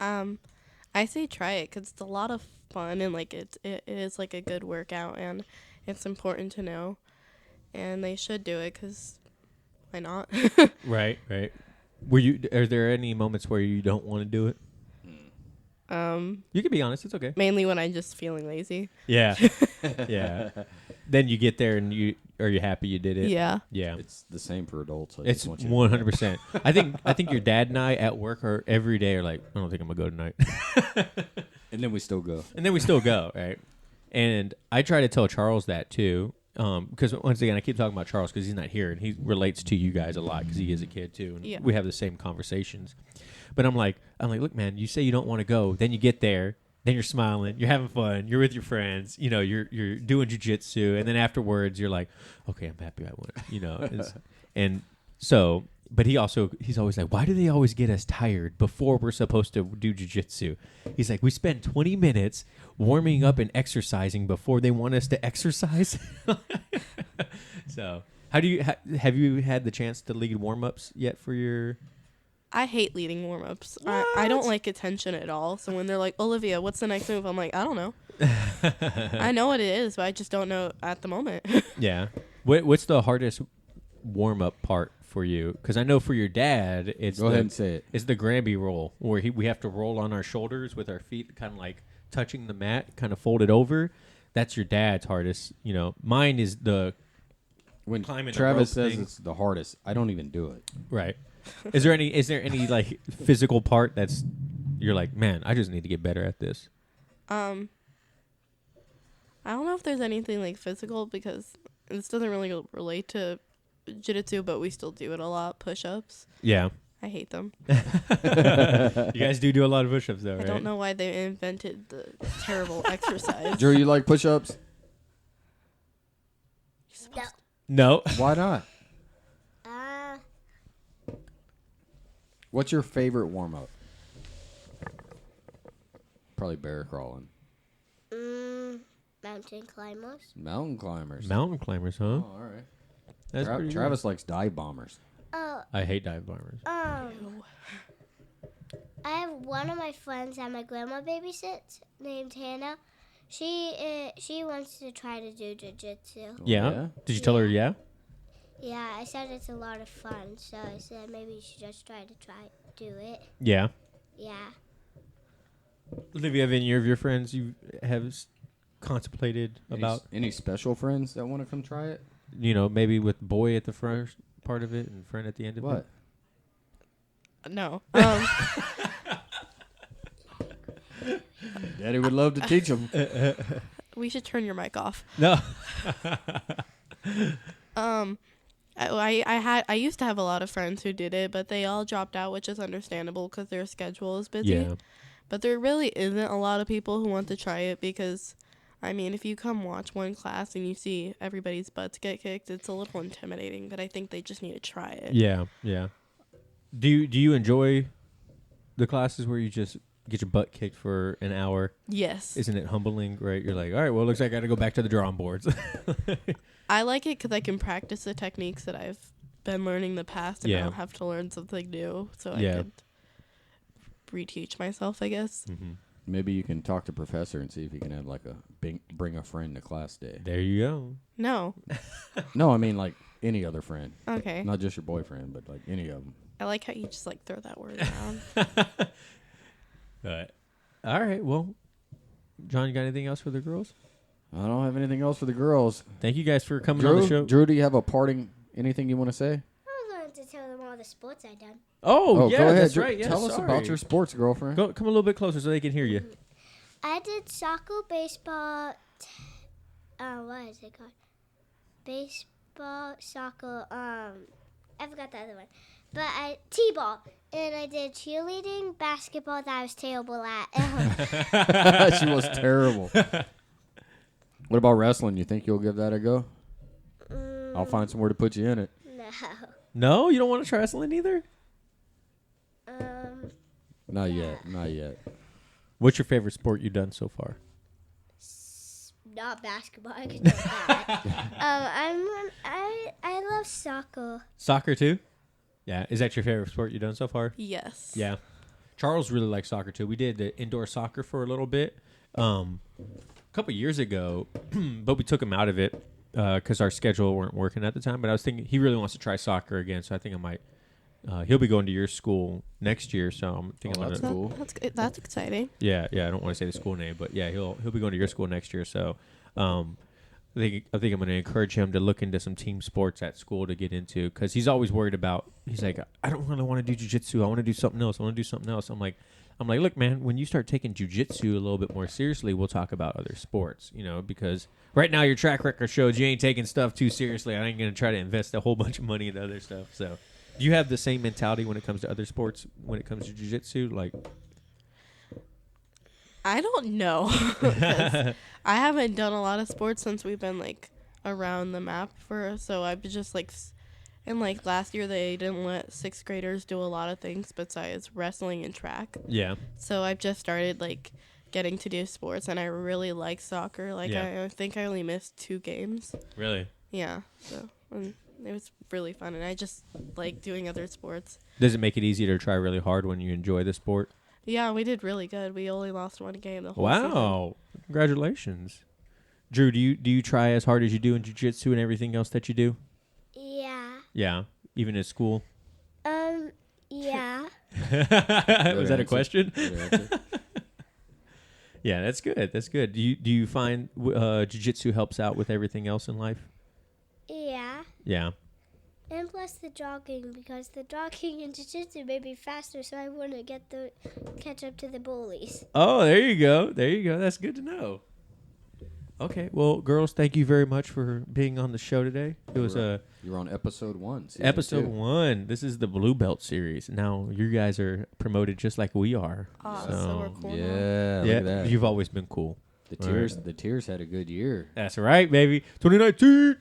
Speaker 3: I say try it because it's a lot of fun and like it is like a good workout and it's important to know, and they should do it because why not?
Speaker 1: Right. Are there any moments where you don't want to do it? You can be honest. It's okay.
Speaker 3: Mainly when I'm just feeling lazy.
Speaker 1: Yeah. Yeah. Then you get there and are you happy you did it?
Speaker 3: Yeah.
Speaker 1: Yeah.
Speaker 2: It's the same for adults.
Speaker 1: It's 100%. I think your dad and I at work are every day are like, I don't think I'm gonna go tonight.
Speaker 2: And then we still go.
Speaker 1: Right? And I try to tell Charles that too, because once again I keep talking about Charles because he's not here and he relates to you guys a lot because he is a kid too, and we have the same conversations. But I'm like, look, man, you say you don't want to go, then you get there. Then you're smiling, you're having fun, you're with your friends, you're doing jiu-jitsu, and then afterwards you're like, okay, I'm happy I went, and so, but he's always like, why do they always get us tired before we're supposed to do jiu-jitsu? He's like, we spend 20 minutes warming up and exercising before they want us to exercise. So, how do you have you had the chance to lead warm-ups yet for your?
Speaker 3: I hate leading warm-ups. I don't like attention at all. So when they're like, Olivia, what's the next move? I'm like, I don't know. I know what it is, but I just don't know at the moment.
Speaker 1: Yeah. What's the hardest warm-up part for you? Because I know for your dad,
Speaker 2: Go ahead and say it.
Speaker 1: It's the Granby roll, where we have to roll on our shoulders with our feet kind of like touching the mat, kind of folded over. That's your dad's hardest. Mine is the
Speaker 2: when
Speaker 1: climbing
Speaker 2: Travis
Speaker 1: the rope
Speaker 2: says
Speaker 1: thing.
Speaker 2: it's the hardest, I don't even do it.
Speaker 1: Right. Is there any like physical part that's you're like, man, I just need to get better at this?
Speaker 3: I don't know if there's anything like physical because this doesn't really relate to jiu-jitsu, but we still do it a lot. Push-ups.
Speaker 1: Yeah.
Speaker 3: I hate them.
Speaker 1: You guys do a lot of push-ups though, right?
Speaker 3: I don't know why they invented the terrible exercise.
Speaker 2: Drew, you like push-ups?
Speaker 1: No.
Speaker 2: Why not? What's your favorite warm-up? Probably bear crawling.
Speaker 4: Mountain climbers.
Speaker 2: Mountain climbers.
Speaker 1: Mountain climbers, huh?
Speaker 2: Oh, all right.
Speaker 1: That's pretty good.
Speaker 2: Travis likes dive bombers.
Speaker 4: Oh.
Speaker 1: I hate dive bombers.
Speaker 4: I have one of my friends that my grandma babysits named Hannah. She wants to try to do jiu-jitsu.
Speaker 1: Yeah? Did you tell her yeah?
Speaker 4: Yeah, I said it's a lot of fun, so I said maybe you should just try to do it.
Speaker 1: Yeah.
Speaker 4: Yeah.
Speaker 1: Olivia, have any of your friends you have contemplated about?
Speaker 2: Any special friends that want to come try it?
Speaker 1: Maybe with boy at the first part of it and friend at the end of
Speaker 2: What?
Speaker 1: it?
Speaker 3: No.
Speaker 2: Daddy would love to teach them.
Speaker 3: We should turn your mic off.
Speaker 1: No.
Speaker 3: I used to have a lot of friends who did it, but they all dropped out, which is understandable because their schedule is busy.
Speaker 1: Yeah.
Speaker 3: But there really isn't a lot of people who want to try it because, I mean, if you come watch one class and you see everybody's butts get kicked, it's a little intimidating, but I think they just need to try it.
Speaker 1: Yeah. Do you enjoy the classes where you just get your butt kicked for an hour?
Speaker 3: Yes.
Speaker 1: Isn't it humbling, right? You're like, all right, well, it looks like I got to go back to the drawing boards.
Speaker 3: I like it because I can practice the techniques that I've been learning the past, and I don't have to learn something new, so I could reteach myself, I guess.
Speaker 1: Mm-hmm.
Speaker 2: Maybe you can talk to Professor and see if he can have like a bring a friend to class day.
Speaker 1: There you go.
Speaker 3: No.
Speaker 2: No, I mean like any other friend.
Speaker 3: Okay.
Speaker 2: Not just your boyfriend, but like any of them.
Speaker 3: I like how you just like throw that word around.
Speaker 1: All right. Well, John, you got anything else for the girls?
Speaker 2: I don't have anything else for the girls.
Speaker 1: Thank you guys for coming on the show.
Speaker 2: Drew, do you have a parting anything you want to say?
Speaker 4: I was going to tell them all the sports I've done.
Speaker 1: Oh, yeah,
Speaker 2: go ahead.
Speaker 1: that's
Speaker 2: Drew,
Speaker 1: right. Yeah,
Speaker 2: tell us about your sports, girlfriend.
Speaker 1: Come a little bit closer so they can hear you.
Speaker 4: I did soccer, baseball. What is it called? Baseball, soccer. I forgot the other one. But t-ball, and I did cheerleading, basketball that I was terrible at.
Speaker 2: She was terrible. What about wrestling? You think you'll give that a go? I'll find somewhere to put you in it.
Speaker 4: No.
Speaker 1: No, you don't want to try wrestling either?
Speaker 2: Not yet.
Speaker 1: What's your favorite sport you've done so far?
Speaker 4: Not basketball. I can do that. I love soccer.
Speaker 1: Soccer too? Yeah. Is that your favorite sport you've done so far?
Speaker 3: Yes.
Speaker 1: Yeah. Charles really likes soccer too. We did the indoor soccer for a little bit, a couple years ago, but we took him out of it because our schedule weren't working at the time. But I was thinking he really wants to try soccer again, so I think I might. He'll be going to your school next year, so I'm thinking.
Speaker 2: That's cool.
Speaker 3: That's good. That's exciting.
Speaker 1: Yeah. I don't want to say the school name, but yeah, he'll be going to your school next year. So, I think I'm going to encourage him to look into some team sports at school to get into because he's always worried about. He's like, I don't really want to do jiu-jitsu. I want to do something else. I'm like, look, man, when you start taking jiu-jitsu a little bit more seriously, we'll talk about other sports, because right now your track record shows you ain't taking stuff too seriously. I ain't going to try to invest a whole bunch of money into other stuff. So, do you have the same mentality when it comes to other sports, when it comes to jiu-jitsu? Like,
Speaker 3: I don't know. 'Cause I haven't done a lot of sports since we've been like around the map so I've just like and like last year they didn't let 6th graders do a lot of things besides wrestling and track.
Speaker 1: yeah.
Speaker 3: So I've just started like getting to do sports and I really like soccer. Like I think I only missed 2 games.
Speaker 1: Really?
Speaker 3: Yeah. So it was really fun and I just like doing other sports.
Speaker 1: Does it make it easier to try really hard when you enjoy the sport?
Speaker 3: Yeah, we did really good. We only lost 1 game the whole season.
Speaker 1: Wow. Congratulations. Drew, do you try as hard as you do in jiu-jitsu and everything else that you do?
Speaker 4: Yeah.
Speaker 1: Yeah. Even in school?
Speaker 4: Yeah.
Speaker 1: Was that a question?
Speaker 2: Good answer.
Speaker 1: Yeah, that's good. That's good. Do you find jiu-jitsu helps out with everything else in life?
Speaker 4: Yeah.
Speaker 1: Yeah.
Speaker 4: And plus the jogging, because the jogging in jiu-jitsu made me faster, so I wouldn't catch up to the bullies.
Speaker 1: Oh, there you go. That's good to know. Okay, well, girls, thank you very much for being on the show today. It was
Speaker 2: You're on episode 1.
Speaker 1: episode
Speaker 2: 2.
Speaker 1: 1. This is the Blue Belt series. Now you guys are promoted just like we are.
Speaker 3: Oh, so we're cool now.
Speaker 2: Yeah, look at that.
Speaker 1: You've always been cool.
Speaker 2: The Teers had a good year.
Speaker 1: That's right, baby. 2019.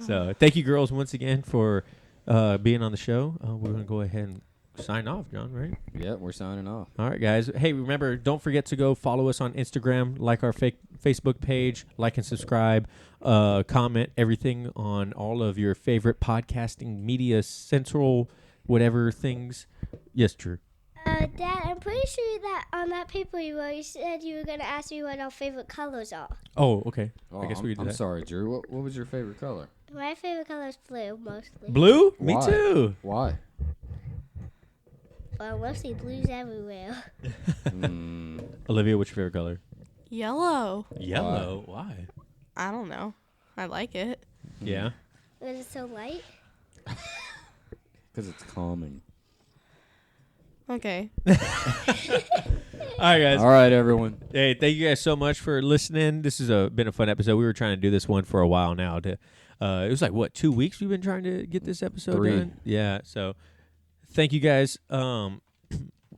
Speaker 1: So thank you, girls, once again for being on the show. We're going to go ahead and sign off, John, right?
Speaker 2: Yeah, we're signing off.
Speaker 1: All right, guys. Hey, remember, don't forget to go follow us on Instagram, like our Facebook page, like and subscribe, comment everything on all of your favorite podcasting media central, whatever things. Yes, Drew.
Speaker 4: Dad, I'm pretty sure that on that paper you wrote, you said you were going to ask me what our favorite colors are.
Speaker 1: Oh, okay.
Speaker 2: Oh,
Speaker 1: I guess we could do
Speaker 2: I'm
Speaker 1: that.
Speaker 2: sorry, Drew. What was your favorite color?
Speaker 4: My favorite color is blue, mostly.
Speaker 1: Blue? Me
Speaker 2: Why?
Speaker 1: too.
Speaker 2: Why?
Speaker 4: Well, mostly blues everywhere.
Speaker 1: Olivia, what's your favorite color?
Speaker 3: Yellow.
Speaker 1: Yellow. Why?
Speaker 3: I don't know. I like it.
Speaker 1: Yeah.
Speaker 4: But it's so light.
Speaker 2: Because it's calming.
Speaker 3: Okay.
Speaker 1: All right, guys.
Speaker 2: All right, everyone.
Speaker 1: Hey, thank you guys so much for listening. This has been a fun episode. We were trying to do this one for a while now. It was like, 2 weeks we've been trying to get this episode
Speaker 2: 3.
Speaker 1: done? Yeah, so thank you guys.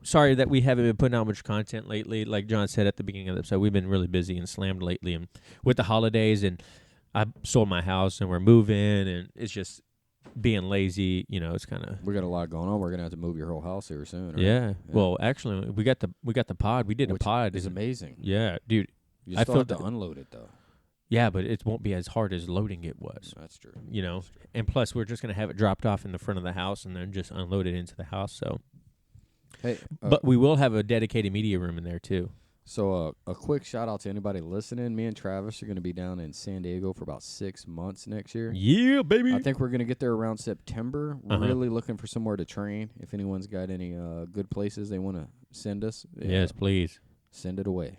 Speaker 1: Sorry that we haven't been putting out much content lately. Like John said at the beginning of the episode, we've been really busy and slammed lately. And with the holidays, and I sold my house, and we're moving, and it's just being lazy. It's kind of...
Speaker 2: We got a lot going on. We're going to have to move your whole house here soon. Right?
Speaker 1: Yeah. Well, actually, we got the pod. We did a pod.
Speaker 2: It's amazing.
Speaker 1: Yeah, dude.
Speaker 2: You
Speaker 1: I
Speaker 2: still have
Speaker 1: felt
Speaker 2: to unload it, though.
Speaker 1: Yeah, but it won't be as hard as loading it was.
Speaker 2: That's true.
Speaker 1: And plus we're just going to have it dropped off in the front of the house and then just unload it into the house. So,
Speaker 2: Hey,
Speaker 1: but we will have a dedicated media room in there too.
Speaker 2: So a quick shout out to anybody listening. Me and Travis are going to be down in San Diego for about 6 months next year.
Speaker 1: Yeah, baby.
Speaker 2: I think we're going to get there around September. We're really looking for somewhere to train. If anyone's got any good places they want to send us,
Speaker 1: Yes, please.
Speaker 2: Send it away.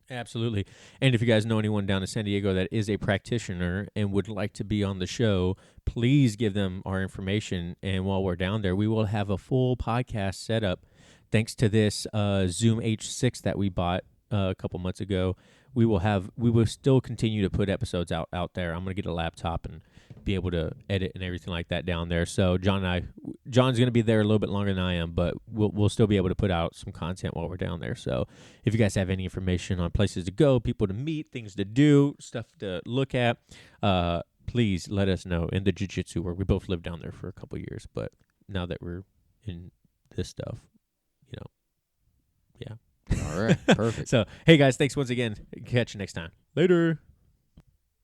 Speaker 1: Absolutely. And if you guys know anyone down in San Diego that is a practitioner and would like to be on the show, please give them our information. And while we're down there, we will have a full podcast set up. Thanks to this Zoom H6 that we bought a couple months ago, we will still continue to put episodes out there. I'm going to get a laptop and be able to edit and everything like that down there. So John's going to be there a little bit longer than I am, but we'll still be able to put out some content while we're down there. So if you guys have any information on places to go, people to meet, things to do, stuff to look at, please let us know. In the jiu-jitsu work, we both lived down there for a couple years, but now that we're in this stuff, yeah.
Speaker 2: All right. Perfect.
Speaker 1: So, hey guys, thanks once again. Catch you next time. Later.